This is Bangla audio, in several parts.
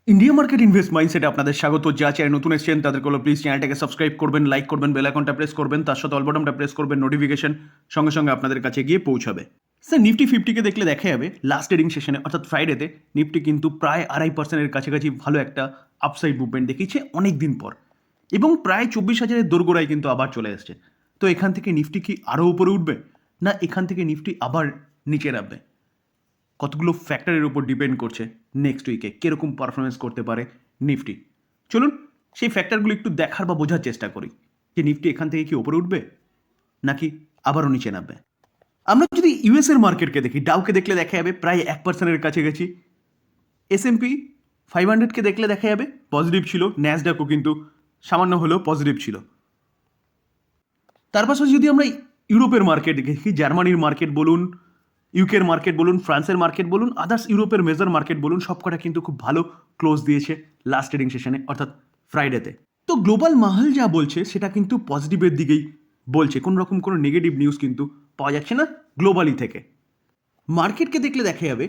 ইন্ডিয়া মার্কেট ইনভেস্ট মাইন্ডসেটে আপনাদের স্বাগত। যা চ্যানেল নতুন এসেছেন তাদেরকে বলো প্লিজ চ্যানেলটাকে সাবস্ক্রাইব করবেন, লাইক করবেন, বেল আইকনটা প্রেস করবেন, তার সাথে অল বাটনটা প্রেস করবেন, নোটিফিকেশন সঙ্গে সঙ্গে আপনাদের কাছে গিয়ে পৌঁছাবে। স্যার নিফটি ফিফটিকে দেখলে দেখা যাবে লাস্ট ট্রেডিং সেশনে অর্থাৎ ফ্রাইডেতে নিফটি কিন্তু প্রায় 2.5%-এর কাছাকাছি ভালো একটা আপসাইড মুভমেন্ট দেখিয়েছে অনেক দিন পর, এবং প্রায় 24,000-এর দোরগোড়ায় কিন্তু আবার চলে এসছে। তো এখান থেকে নিফটি কি আরও উপরে উঠবে, না এখান থেকে নিফটি আবার নিচে নামবে? কতগুলো ফ্যাক্টরের উপর ডিপেন্ড করছে নেক্সট উইকে কীরকম পারফরমেন্স করতে পারে নিফটি। চলুন সেই ফ্যাক্টরগুলো একটু দেখার বা বোঝার চেষ্টা করি যে নিফটি এখান থেকে কি ওপরে উঠবে নাকি আবারও নিচে নামবে। আমরা যদি ইউএসের মার্কেটকে দেখি, ডাউকে দেখলে দেখা যাবে প্রায় 1%-এর কাছাকাছি। S&P 500-কে দেখলে দেখা যাবে পজিটিভ ছিল, ন্যাসডাকও কিন্তু সামান্য হলেও পজিটিভ ছিল। তার পাশাপাশি যদি আমরা ইউরোপের মার্কেট দেখি, জার্মানির মার্কেট বলুন, ইউকের মার্কেট বলুন, ফ্রান্সের মার্কেট বলুন, আদার্স ইউরোপের মেজর মার্কেট বলুন, সবকটা কিন্তু খুব ভালো ক্লোজ দিয়েছে লাস্ট ট্রেডিং সেশনে অর্থাৎ ফ্রাইডেতে। তো গ্লোবাল মাহল যা বলছে সেটা কিন্তু পজিটিভের দিকেই বলছে, কোনো রকম কোনো নেগেটিভ নিউজ কিন্তু পাওয়া যাচ্ছে না গ্লোবালি থেকে। মার্কেটকে দেখলে দেখা যাবে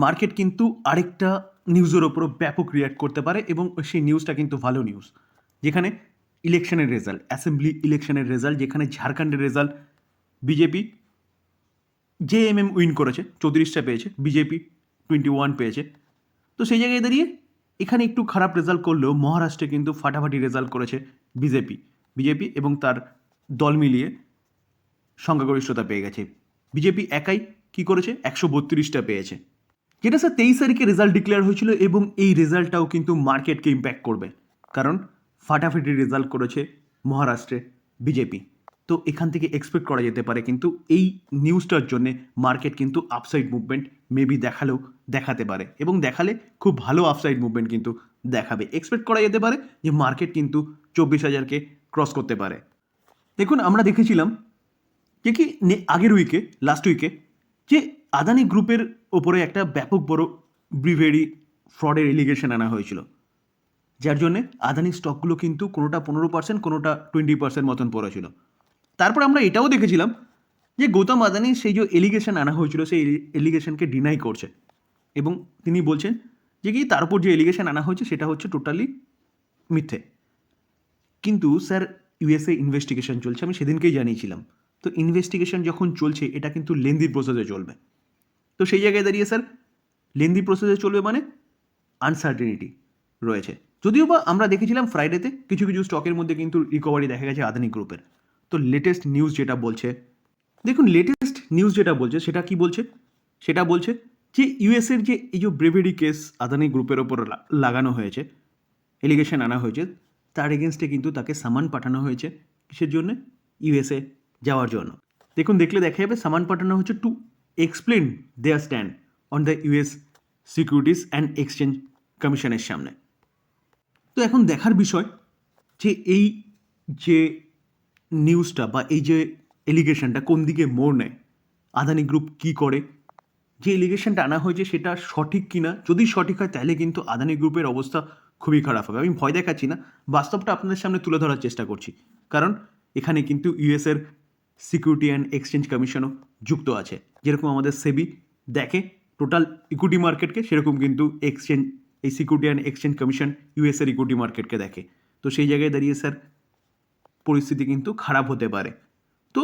মার্কেট কিন্তু আরেকটা নিউজের ওপরও ব্যাপক রিয়াক্ট করতে পারে, এবং সেই নিউজটা কিন্তু ভালো নিউজ, যেখানে ইলেকশনের রেজাল্ট, অ্যাসেম্বলি ইলেকশনের রেজাল্ট, যেখানে ঝাড়খণ্ডের রেজাল্ট বিজেপি জেএমএম উইন করেছে, 34টা পেয়েছে, বিজেপি 21 পেয়েছে। তো সেই জায়গায় দাঁড়িয়ে এখানে একটু খারাপ রেজাল্ট করলেও মহারাষ্ট্রে কিন্তু ফাটাফাটি রেজাল্ট করেছে বিজেপি এবং তার দল মিলিয়ে সংখ্যাগরিষ্ঠতা পেয়ে গেছে। বিজেপি একাই কি করেছে, 132টা পেয়েছে, যেটা স্যার 23 তারিখে রেজাল্ট ডিক্লেয়ার হয়েছিল, এবং এই রেজাল্টটাও কিন্তু মার্কেটকে ইম্প্যাক্ট করবে, কারণ ফাটাফাটি রেজাল্ট করেছে মহারাষ্ট্রে বিজেপি। তো এখান থেকে এক্সপেক্ট করা যেতে পারে কিন্তু এই নিউজটার জন্য মার্কেট কিন্তু আপসাইড মুভমেন্ট মেবি দেখাতে পারে, এবং দেখালে খুব ভালো আপসাইড মুভমেন্ট কিন্তু দেখাবে। এক্সপেক্ট করা যেতে পারে যে মার্কেট কিন্তু 24,000-কে ক্রস করতে পারে। দেখুন আমরা দেখেছিলাম যে কি আগের উইকে, লাস্ট উইকে, যে আদানি গ্রুপের ওপরে একটা ব্যাপক বড় ব্রিভেরি ফ্রডের এলিগেশন আনা হয়েছিল, যার জন্যে আদানি স্টকগুলো কিন্তু কোনোটা 15%, কোনোটা 20% মতন পড়েছিল। তারপর আমরা এটাও দেখেছিলাম যে গৌতম আদানি সেই যে এলিগেশন আনা হয়েছিল সেই এলিগেশনকে ডিনাই করছে, এবং তিনি বলছেন যে কি তার উপর যে এলিগেশন আনা হয়েছে সেটা হচ্ছে টোটালি মিথ্যে। কিন্তু স্যার ইউএসএ ইনভেস্টিগেশন চলছে, আমি সেদিনকেই জানিয়েছিলাম। তো ইনভেস্টিগেশন যখন চলছে এটা কিন্তু লেন্দি প্রসেসে চলবে। তো সেই জায়গায় দাঁড়িয়ে স্যার লেন্দি প্রসেসে চলবে মানে আনসার্টেনিটি রয়েছে। যদিও বা আমরা দেখেছিলাম ফ্রাইডেতে কিছু কিছু স্টকের মধ্যে কিন্তু রিকভারি দেখা গেছে আদানি গ্রুপের। তো লেটেস্ট নিউজ যেটা বলছে, দেখুন লেটেস্ট নিউজ যেটা বলছে সেটা কি বলছে, সেটা বলছে যে ইউএসের যে এই যে ব্রেভেরি কেস আদানি গ্রুপের ওপর লাগানো হয়েছে, এলিগেশন আনা হয়েছে, তার এগেনস্টে কিন্তু তাকে সামান পাঠানো হয়েছে। কিসের জন্য? ইউএসএ যাওয়ার জন্য। দেখুন দেখলে দেখা যাবে সামান পাঠানো হচ্ছে to explain their stand on the US securities and exchange কমিশনের সামনে। তো এখন দেখার বিষয় যে এই যে নিউজটা বা এই যে এলিগেশনটা কোন দিকে মোড় নেয়, আদানি গ্রুপ কি করে, যে এলিগেশনটা আনা হয়েছে সেটা সঠিক কিনা। যদি সঠিক হয় তাহলে কিন্তু আদানি গ্রুপের অবস্থা খুবই খারাপ হবে। আমি ভয় দেখাচ্ছি না, বাস্তবটা আপনাদের সামনে তুলে ধরার চেষ্টা করছি, কারণ এখানে কিন্তু ইউএসের সিকিউরিটি অ্যান্ড এক্সচেঞ্জ কমিশনও যুক্ত আছে। যেরকম আমাদের সেবি দেখে টোটাল ইকুইটি মার্কেটকে, সেরকম কিন্তু এই সিকিউরিটি অ্যান্ড এক্সচেঞ্জ কমিশন ইউএসের ইকুইটি মার্কেটকে দেখে। তো সেই জায়গায় দাঁড়িয়ে স্যার পরিস্থিতি কিন্তু খারাপ হতে পারে। তো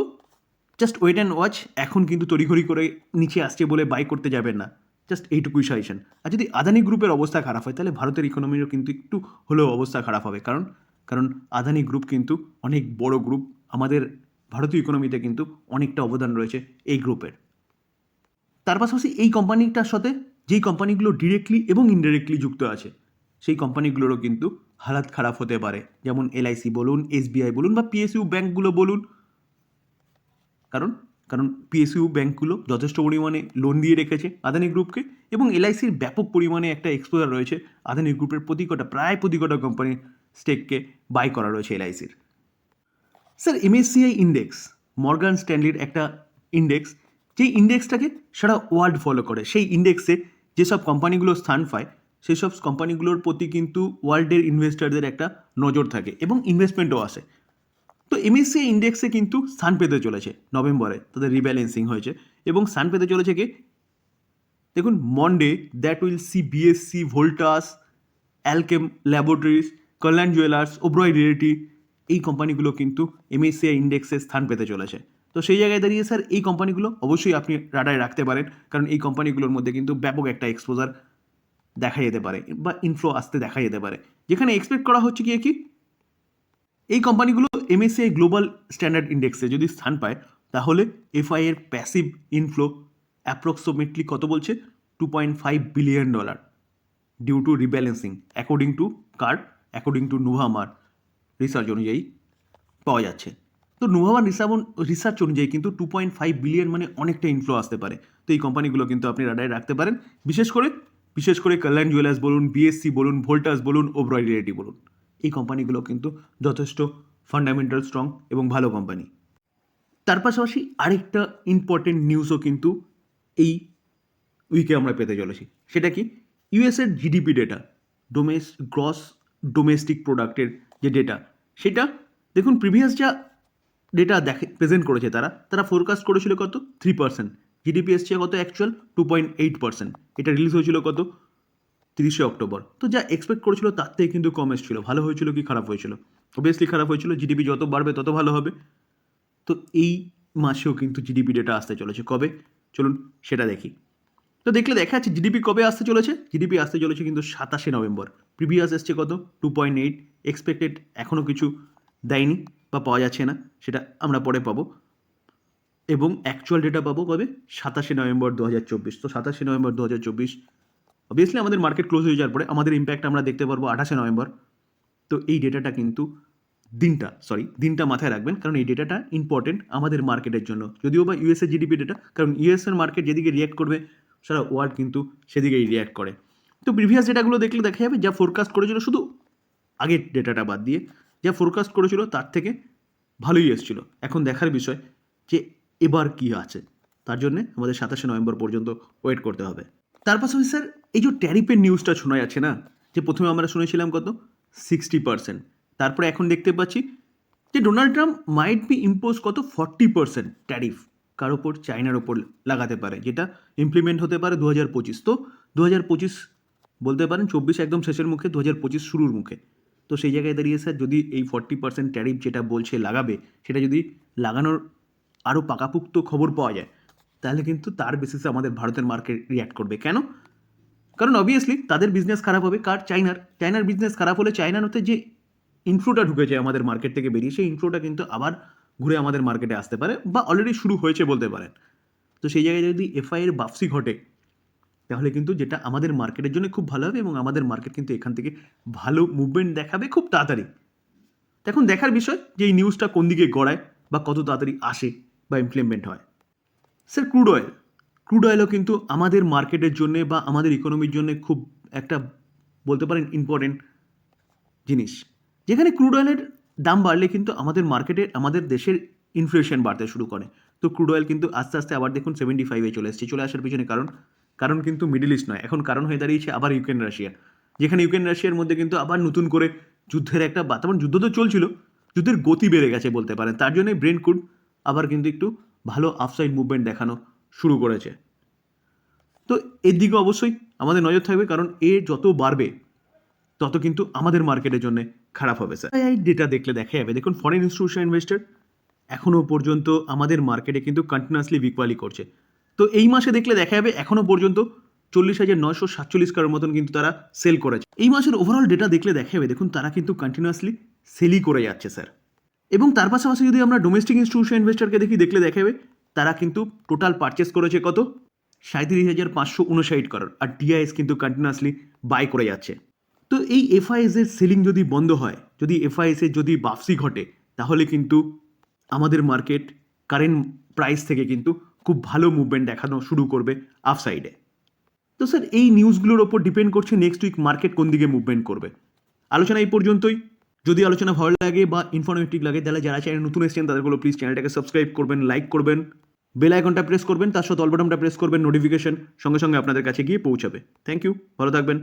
জাস্ট ওয়েট অ্যান্ড ওয়াচ। এখন কিন্তু তড়িঘড়ি করে নিচে আসছে বলে বাই করতে যাবেন না, জাস্ট এইটুকুই সাজেশন। আর যদি আদানি গ্রুপের অবস্থা খারাপ হয় তাহলে ভারতের ইকোনমিরও কিন্তু একটু হলেও অবস্থা খারাপ হবে, কারণ আদানি গ্রুপ কিন্তু অনেক বড় গ্রুপ, আমাদের ভারতীয় ইকোনমিতে কিন্তু অনেকটা অবদান রয়েছে এই গ্রুপের। তার পাশাপাশি এই কোম্পানিটার সাথে যেই কোম্পানিগুলো ডিরেক্টলি এবং ইনডিরেক্টলি যুক্ত আছে সেই কোম্পানিগুলোরও কিন্তু হালাত খারাপ হতে পারে, যেমন এলআইসি বলুন, এসবিআই বলুন, বা পিএসইউ ব্যাঙ্কগুলো বলুন। কারণ পিএসইউ ব্যাঙ্কগুলো যথেষ্ট পরিমাণে লোন দিয়ে রেখেছে আদানি গ্রুপকে, এবং এলআইসির ব্যাপক পরিমাণে একটা এক্সপোজার রয়েছে আদানি গ্রুপের প্রায় প্রতিকটা কোম্পানির স্টেককে বাই করা রয়েছে এলআইসির। স্যার এমএসসিআই ইন্ডেক্স, মর্গান স্ট্যানলির একটা ইন্ডেক্স, যেই ইন্ডেক্সটাকে সারা ওয়ার্ল্ড ফলো করে, সেই ইন্ডেক্সে যেসব কোম্পানিগুলো স্থান পায় সেই সব কোম্পানিগুলোর প্রতি কিন্তু ওয়ার্ল্ডের ইনভেস্টারদের একটা নজর থাকে এবং ইনভেস্টমেন্টও আসে। তো এমএসসিআই ইন্ডেক্সে কিন্তু স্থান পেতে চলেছে নভেম্বরে, তাদের রিব্যালেন্সিং হয়েছে এবং স্থান পেতে চলেছে কে, দেখুন Monday that will see BSC, Voltas, Alkem laboratories, Kalyan jewellers, Oberoi realty, এই কোম্পানিগুলো কিন্তু MSCI ইন্ডেক্সে স্থান পেতে চলেছে। তো সেই জায়গায় দাঁড়িয়ে স্যার এই কোম্পানিগুলো অবশ্যই আপনি রাডারে রাখতে পারেন, কারণ এই কোম্পানিগুলোর মধ্যে কিন্তু ব্যাপক একটা এক্সপোজার দেখা যেতে পারে বা ইনফ্লো আসতে দেখা যেতে পারে, যেখানে এক্সপেক্ট করা হচ্ছে কি এই কোম্পানিগুলো MSCI গ্লোবাল স্ট্যান্ডার্ড ইন্ডেক্সে যদি স্থান পায়, তাহলে এফআই এর প্যাসিভ ইনফ্লো অ্যাপ্রক্সিমেটলি কত বলছে, $2.5 billion due to rebalancing, according to according to নুভামার রিসার্চ অনুযায়ী পাওয়া যাচ্ছে। তো নুভামার রিসার্চ অনুযায়ী কিন্তু 2.5 বিলিয়ন মানে অনেকটা ইনফ্লো আসতে পারে। তো এই কোম্পানিগুলো কিন্তু আপনি রাডারে রাখতে পারেন, বিশেষ করে কল্যাণ জুয়েলার্স বলুন, বিএসসি বলুন, ভোল্টাস বলুন, ওবরয় রিয়েলটি বলুন, এই কোম্পানিগুলো কিন্তু যথেষ্ট ফান্ডামেন্টাল স্ট্রং এবং ভালো কোম্পানি। তার পাশাপাশি আরেকটা ইম্পর্টেন্ট নিউজও কিন্তু এই উইকে আমরা পেতে চলেছি। সেটা কি, ইউএসের জিডিপি ডেটা, গ্রস ডোমেস্টিক প্রোডাক্টের যে ডেটা, সেটা দেখুন প্রিভিয়াস যা ডেটা প্রেজেন্ট করেছে তারা ফোরকাস্ট করেছিল কত, 3%। জিডিপি এসছে কত অ্যাকচুয়াল 2.8%। এটা রিলিজ হয়েছিল কত, 30শে অক্টোবর। তো যা এক্সপেক্ট করেছিল তার থেকে কিন্তু কম এসেছিল। ভালো হয়েছিল কি খারাপ হয়েছিল? অবভিয়াসলি খারাপ হয়েছিল। জিডিপি যত বাড়বে তত ভালো হবে। তো এই মাসেও কিন্তু জিডিপি ডেটা আসতে চলেছে। কবে? চলুন সেটা দেখি। তো দেখলে দেখা যাচ্ছে জিডিপি কবে আসতে চলেছে। জিডিপি আসতে চলেছে কিন্তু 27শে নভেম্বর। প্রিভিয়াস এসছে কত, 2.8। এক্সপেক্টেড এখনও কিছু দেয়নি বা পাওয়া যাচ্ছে না, সেটা আমরা পরে পাবো। এবং অ্যাকচুয়াল ডেটা পাবো কবে, 27শে নভেম্বর 2024। তো 27শে নভেম্বর 2024 অবভিয়াসলি আমাদের মার্কেট ক্লোজ হয়ে যাওয়ার পরে আমাদের ইম্প্যাক্ট আমরা দেখতে পারবো 28শে নভেম্বর। তো এই ডেটাটা কিন্তু দিনটা মাথায় রাখবেন, কারণ এই ডেটাটা ইম্পর্টেন্ট আমাদের মার্কেটের জন্য। যদিও বা ইউএসএ জিডিপি ডেটা, কারণ ইউএসএর মার্কেট যেদিকে রিয়্যাক্ট করবে সারা ওয়ার্ল্ড কিন্তু সেদিকেই রিয়্যাক্ট করে। তো প্রিভিয়াস ডেটাগুলো দেখলে দেখা যাবে যা ফোরকাস্ট করেছিল, শুধু আগের ডেটাটা বাদ দিয়ে যা ফোরকাস্ট করেছিল তার থেকে ভালোই এসেছিল। এখন দেখার বিষয় যে এবার কি আছে, তার জন্যে আমাদের 27শে নভেম্বর পর্যন্ত ওয়েট করতে হবে। তার পাশাপাশি স্যার এই যে ট্যারিফের নিউজটা শোনা যাচ্ছে না, যে প্রথমে আমরা শুনেছিলাম কত, 60%, তারপরে এখন দেখতে পাচ্ছি যে Donald Trump might be impose কত, 40% ট্যারিফ কার ওপর, চায়নার ওপর লাগাতে পারে, যেটা ইমপ্লিমেন্ট হতে পারে 2025। তো 2025 বলতে পারেন 24 একদম শেষের মুখে, 2025 শুরুর মুখে। তো সেই জায়গায় দাঁড়িয়ে স্যার যদি এই 40% ট্যারিফ যেটা বলছে লাগাবে, সেটা যদি লাগানোর আরও পাকাপুক্ত খবর পাওয়া যায়, তাহলে কিন্তু তার বেসিসে আমাদের ভারতের মার্কেট রিয়্যাক্ট করবে। কেন? কারণ অবভিয়াসলি তাদের বিজনেস খারাপ হবে। চায়নার বিজনেস খারাপ হলে চায়নার হতে যে ইনফ্লোটা ঢুকেছে আমাদের মার্কেট থেকে বেরিয়ে, সেই ইনফ্লোটা কিন্তু আবার ঘুরে আমাদের মার্কেটে আসতে পারে বা অলরেডি শুরু হয়েছে বলতে পারেন। তো সেই জায়গায় যদি এফআই এর বাপসি ঘটে, তাহলে কিন্তু যেটা আমাদের মার্কেটের জন্য খুব ভালো হবে এবং আমাদের মার্কেট কিন্তু এখান থেকে ভালো মুভমেন্ট দেখাবে খুব তাড়াতাড়ি। এখন দেখার বিষয় যে এই নিউজটা কোন দিকে গড়ায় বা কত তাড়াতাড়ি আসে বা ইমপ্লিমেন্ট হয়। স্যার ক্রুড অয়েলও কিন্তু আমাদের মার্কেটের জন্য বা আমাদের ইকোনমির জন্য খুব একটা বলতে পারেন ইম্পর্টেন্ট জিনিস। যেখানে ক্রুড অয়েলের দাম বাড়লে কিন্তু আমাদের মার্কেটে আমাদের দেশের ইনফ্লেশন বাড়তে শুরু করে। তো ক্রুড অয়েল কিন্তু আস্তে আস্তে আবার দেখুন 75-এ চলে আসার পিছনে কারণ কিন্তু মিডল ইস্ট নয়, এখন কারণ হয়ে দাঁড়িয়েছে আবার ইউক্রেন রাশিয়া। যেখানে ইউক্রেন রাশিয়ার মধ্যে কিন্তু আবার নতুন করে যুদ্ধের একটা বাতাবরণ, যুদ্ধ তো চলছিল, যুদ্ধের গতি বেড়ে গেছে বলতে পারেন। তার জন্যই ব্রেন্ট ক্রুড আবার কিন্তু একটু ভালো আপসাইড মুভমেন্ট দেখানো শুরু করেছে। তো এর দিকে অবশ্যই আমাদের নজর থাকবে, কারণ এ যত বাড়বে তত কিন্তু আমাদের মার্কেটের জন্য খারাপ হবে স্যার। এই ডেটা দেখলে দেখা যাবে, দেখুন ফরেন ইনস্টিটিউশন ইনভেস্টর এখনও পর্যন্ত আমাদের মার্কেটে কিন্তু কন্টিনিউয়াসলি বিকোয়ালি করছে। তো এই মাসে দেখলে দেখা যাবে এখনও পর্যন্ত 40,947 কারোর মতন কিন্তু তারা সেল করেছে। এই মাসের ওভারঅল ডেটা দেখলে দেখা যাবে, দেখুন তারা কিন্তু কন্টিনিউয়াসলি সেলই করে যাচ্ছে স্যার। এবং তার পাশাপাশি যদি আমরা ডোমেস্টিক ইনস্টিটিউশন ইনভেস্টরকে দেখলে দেখা যাবে তারা কিন্তু টোটাল পারচেস করেছে কত, 37,559 কারোর, আর ডিআইএস কিন্তু কন্টিনিউয়াসলি বাই করে যাচ্ছে। তো এই এফআইএস এর সেলিং যদি বন্ধ হয়, যদি এফআইএস এর যদি বাপসি ঘটে, তাহলে কিন্তু আমাদের মার্কেট কারেন্ট প্রাইস থেকে কিন্তু খুব ভালো মুভমেন্ট দেখানো শুরু করবে আপসাইডে। তো স্যার এই নিউজগুলোর ওপর ডিপেন্ড করছে নেক্সট উইক মার্কেট কোন দিকে মুভমেন্ট করবে। আলোচনা এই পর্যন্তই। যদি আলোচনা ভালো লাগে বা ইনফরমেটিভ লাগে, তাহলে যারা চ্যানেল নতুন এসেছেন তাদেরগুলো প্লিজ চ্যানেলটাকে সাবস্ক্রাইব করবেন, লাইক করবেন, বেল আইকনটা প্রেস করবেন, তার সাথে অল বাটনটা প্রেস করবেন, নোটিফিকেশন সঙ্গে সঙ্গে আপনাদের কাছে গিয়ে পৌঁছাবে। থ্যাংক ইউ, ভালো থাকবেন।